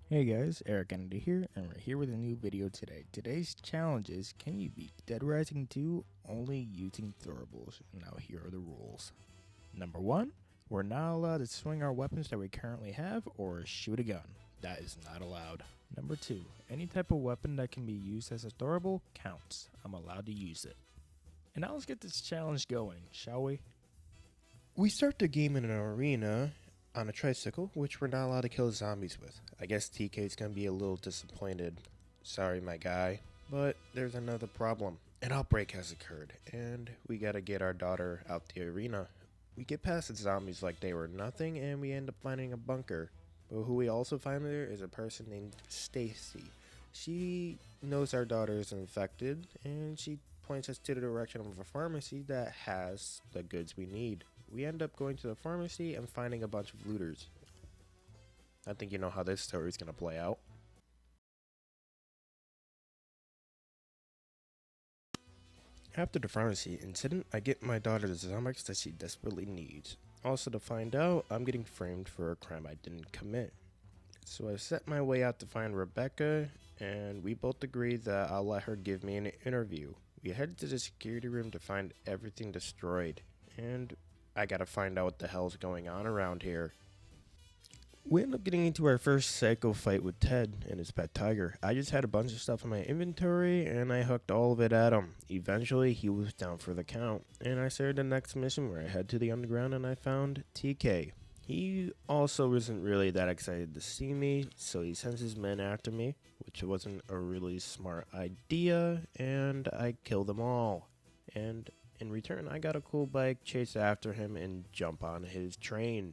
Hey guys, Eric Kennedy here, and we're here with a new video today. Today's challenge is, can you beat Dead Rising 2 only using throwables? Now here are the rules. Number 1, we're not allowed to swing our weapons that we currently have or shoot a gun. That is not allowed. Number 2, any type of weapon that can be used as a throwable counts. I'm allowed to use it. And now let's get this challenge going, shall we? We start the game in an arena on a tricycle, which we're not allowed to kill zombies with. I guess TK's gonna be a little disappointed. Sorry, my guy. But there's another problem. An outbreak has occurred, and we gotta get our daughter out the arena. We get past the zombies like they were nothing, and we end up finding a bunker. But who we also find there is a person named Stacy. She knows our daughter is infected, and she points us to the direction of a pharmacy that has the goods we need. We end up going to the pharmacy and finding a bunch of looters. I think you know how this story is going to play out. After the pharmacy incident, I get my daughter the Zomex that she desperately needs. Also, to find out, I'm getting framed for a crime I didn't commit. So I set my way out to find Rebecca, and we both agree that I'll let her give me an interview. We head to the security room to find everything destroyed, and I gotta find out what the hell's going on around here. We end up getting into our first psycho fight with Ted and his pet tiger. I just had a bunch of stuff in my inventory and I hooked all of it at him. Eventually he was down for the count, and I started the next mission where I head to the underground and I found TK. He also isn't really that excited to see me, so he sends his men after me, which wasn't a really smart idea, and I kill them all. And in return, I got a cool bike, chase after him, and jump on his train.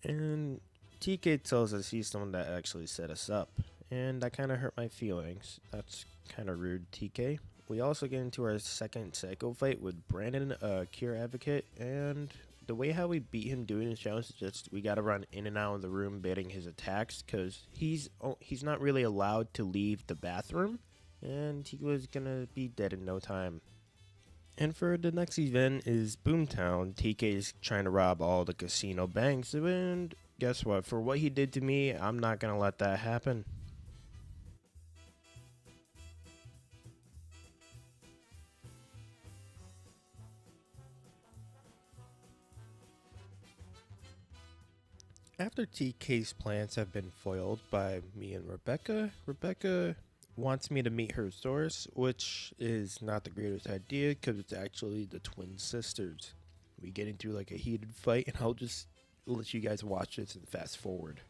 And TK tells us he's the one that actually set us up, and that kind of hurt my feelings. That's kind of rude, TK. We also get into our second psycho fight with Brandon, a cure advocate, and the way how we beat him doing his challenge is just we gotta run in and out of the room baiting his attacks, because he's not really allowed to leave the bathroom, and he was gonna be dead in no time. And for the next event is Boomtown. TK is trying to rob all the casino banks, and guess what? For what he did to me, I'm not gonna let that happen. After TK's plans have been foiled by me and Rebecca, Rebecca wants me to meet her source, which is not the greatest idea because it's actually the twin sisters. We get into like a heated fight, and I'll just let you guys watch this and fast forward.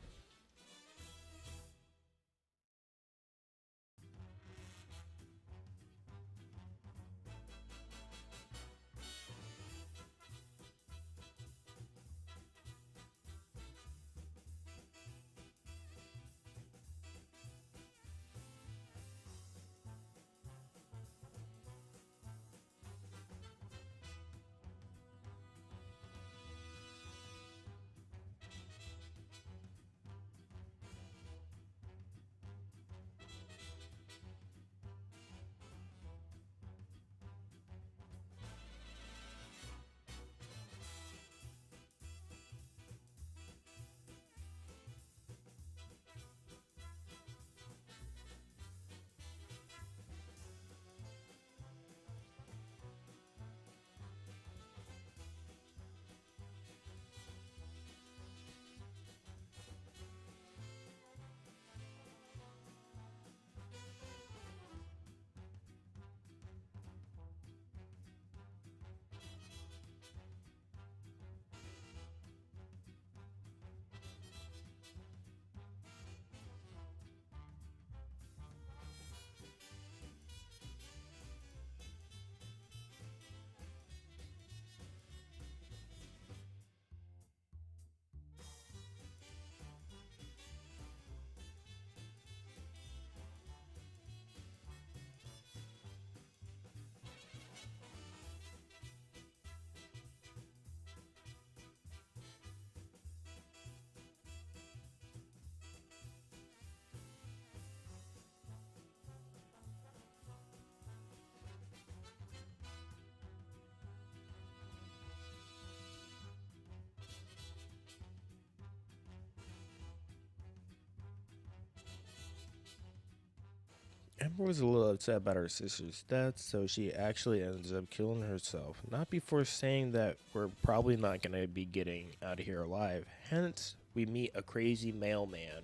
was a little upset about her sister's death, so she actually ends up killing herself. Not before saying that we're probably not going to be getting out of here alive. Hence, we meet a crazy mailman.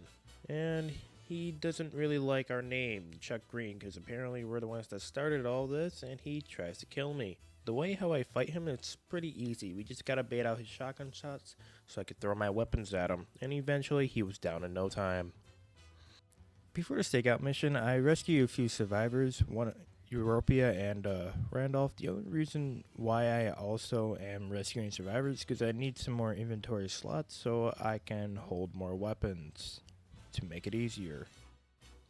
And he doesn't really like our name, Chuck Green, because apparently we're the ones that started all this, and he tries to kill me. The way how I fight him, it's pretty easy. We just gotta bait out his shotgun shots so I could throw my weapons at him, and eventually he was down in no time. Before the stakeout mission, I rescue a few survivors, one Europia and Randolph. The only reason why I also am rescuing survivors is because I need some more inventory slots so I can hold more weapons to make it easier.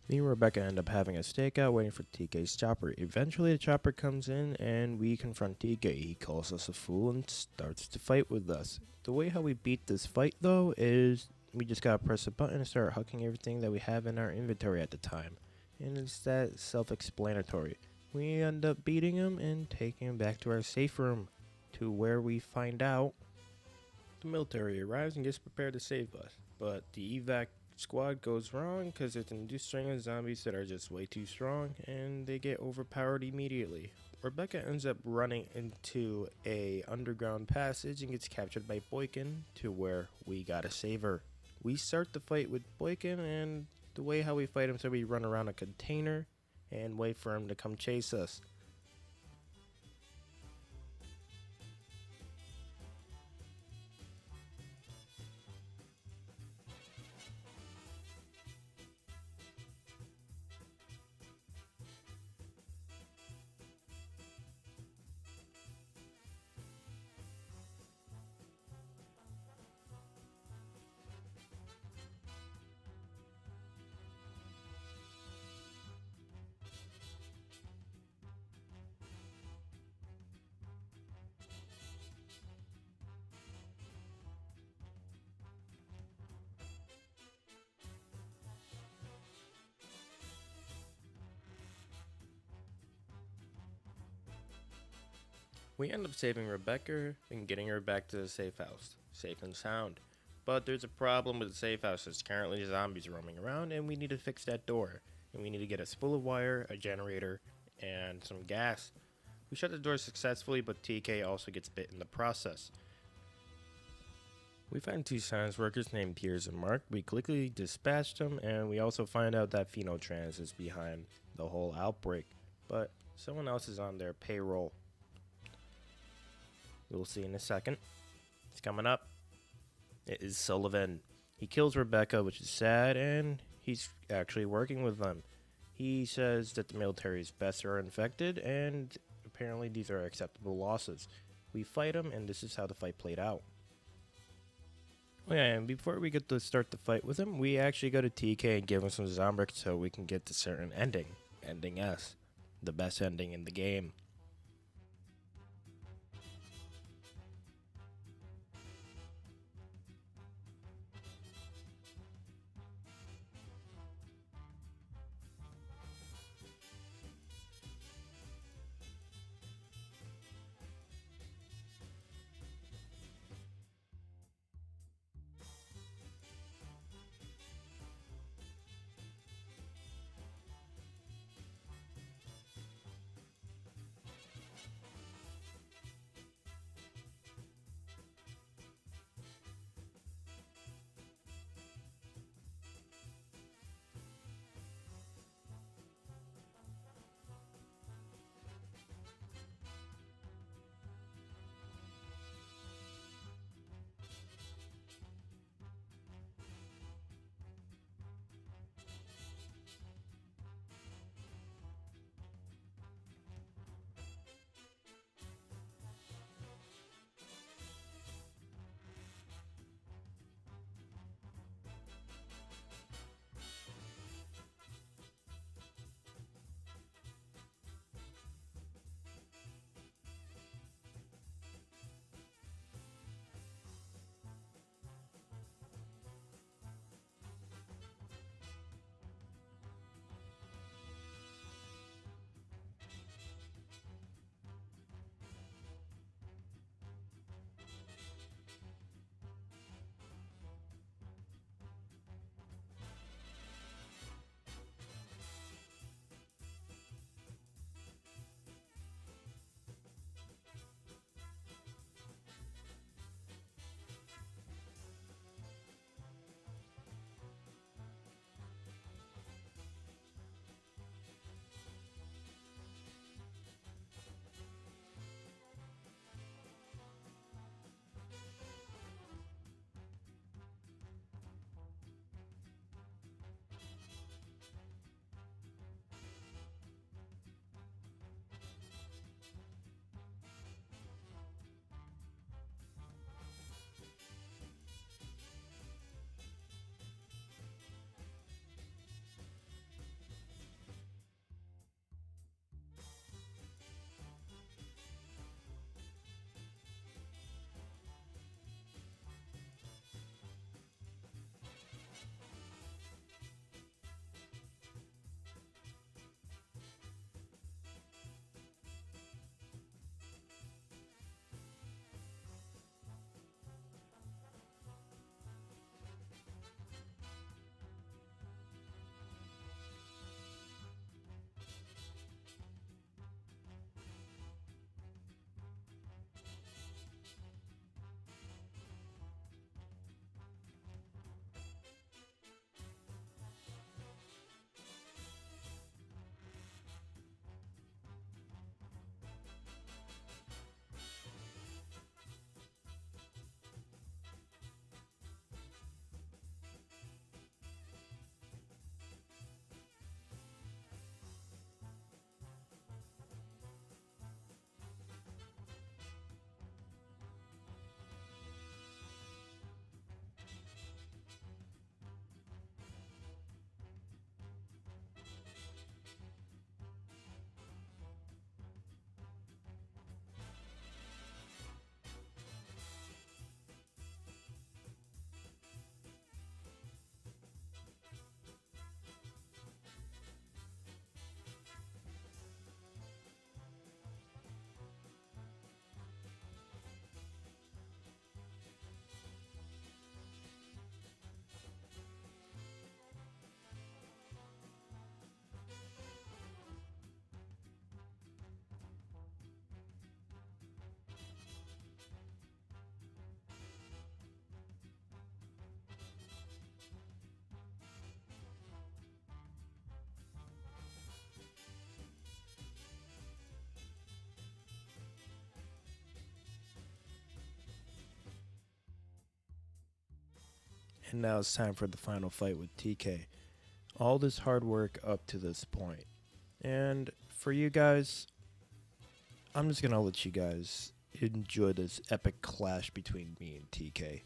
Me and Rebecca end up having a stakeout waiting for TK's chopper. Eventually the chopper comes in and we confront TK. He calls us a fool and starts to fight with us. The way how we beat this fight though is we just gotta press a button and start hucking everything that we have in our inventory at the time. And it's that self-explanatory. We end up beating him and taking him back to our safe room, to where we find out the military arrives and gets prepared to save us. But the evac squad goes wrong because it's a new string of zombies that are just way too strong and they get overpowered immediately. Rebecca ends up running into a underground passage and gets captured by Boykin, to where we gotta save her. We start the fight with Boykin, and the way how we fight him, so we run around a container and wait for him to come chase us. We end up saving Rebecca and getting her back to the safe house, safe and sound. But there's a problem with the safe house. There's currently zombies roaming around, and we need to fix that door. And we need to get a spool of wire, a generator, and some gas. We shut the door successfully, but TK also gets bit in the process. We find two science workers named Piers and Mark. We quickly dispatch them, and we also find out that Phenotrans is behind the whole outbreak. But someone else is on their payroll. We'll see in a second. It's coming up. It is Sullivan. He kills Rebecca, which is sad, and he's actually working with them. He says that the military's best are infected, and apparently these are acceptable losses. We fight him, and this is how the fight played out. Oh yeah, and before we get to start the fight with him, we actually go to TK and give him some Zombrix so we can get to certain ending. Ending S. The best ending in the game. and now it's time for the final fight with TK. All this hard work up to this point. And for you guys, I'm just gonna let you guys enjoy this epic clash between me and TK.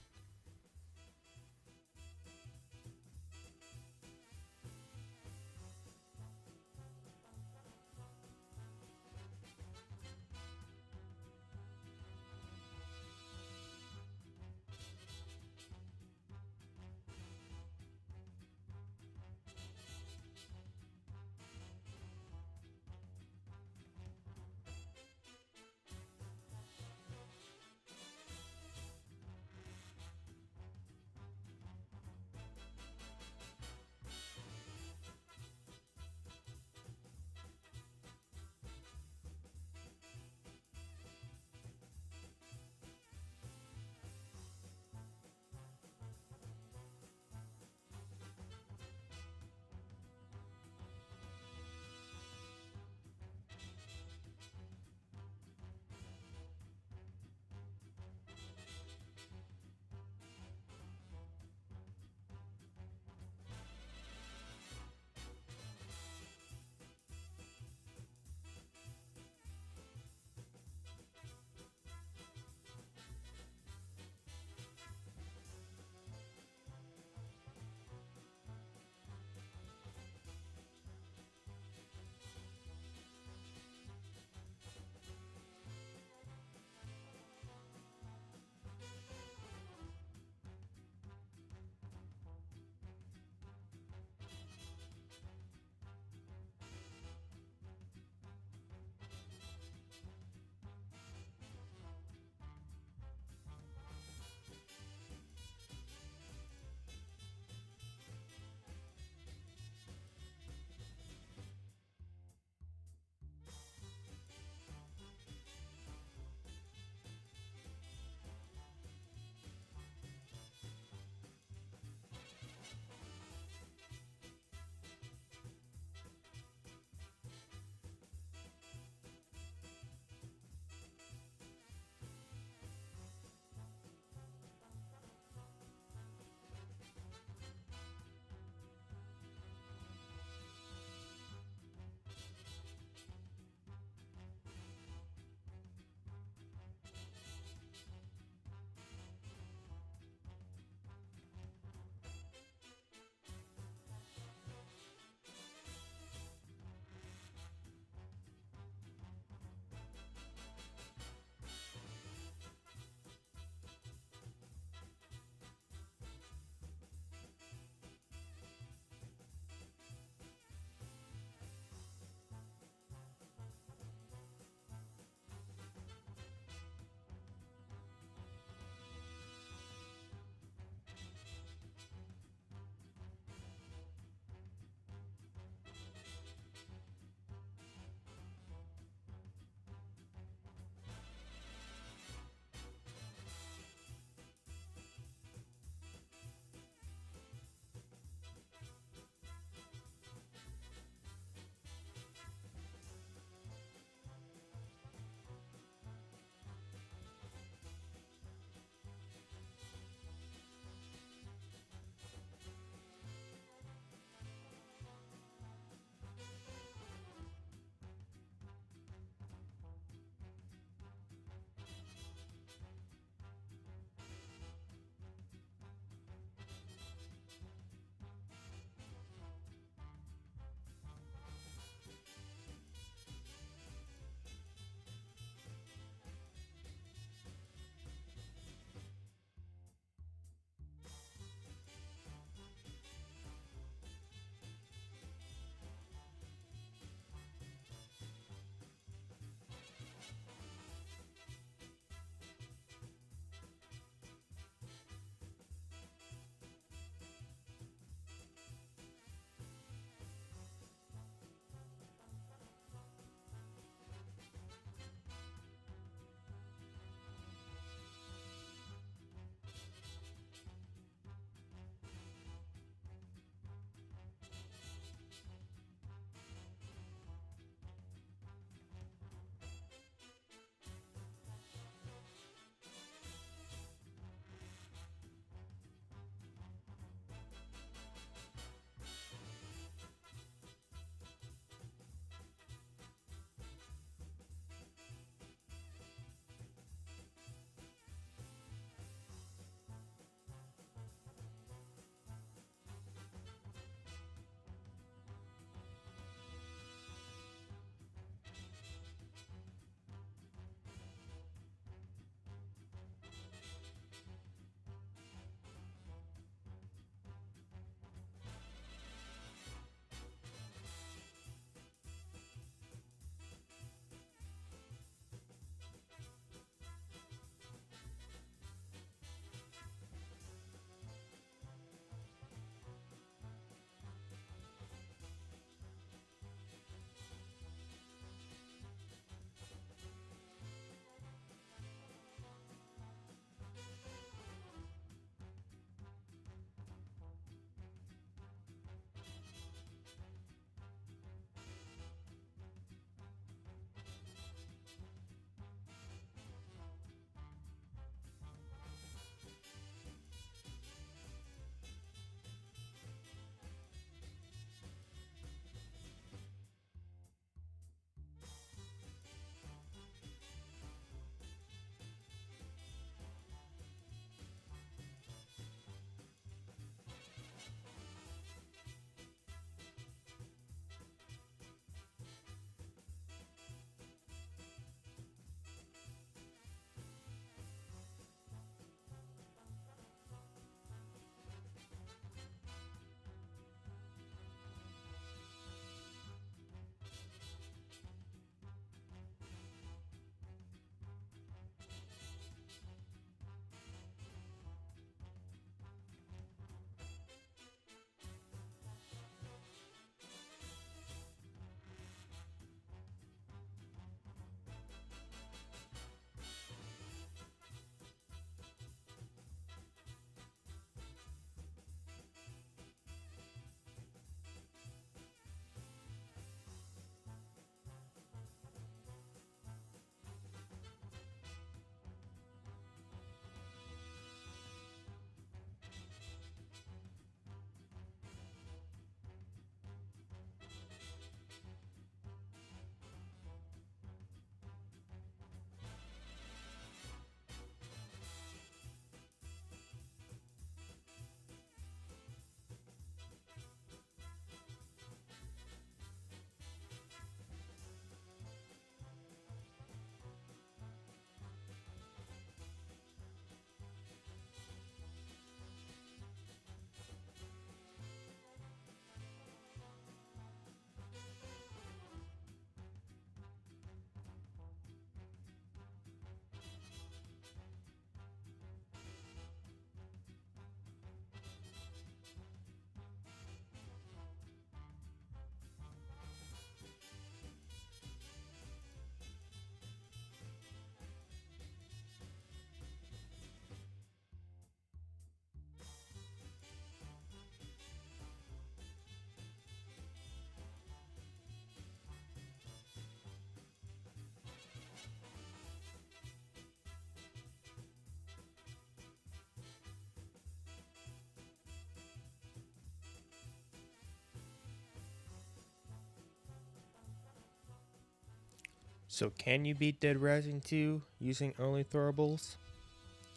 So can you beat Dead Rising 2 using only throwables?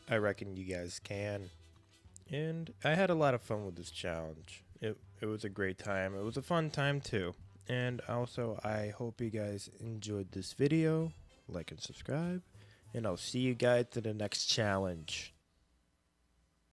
I reckon you guys can. And I had a lot of fun with this challenge. It was a great time. It was a fun time too. And also I hope you guys enjoyed this video. Like and subscribe. And I'll see you guys in the next challenge.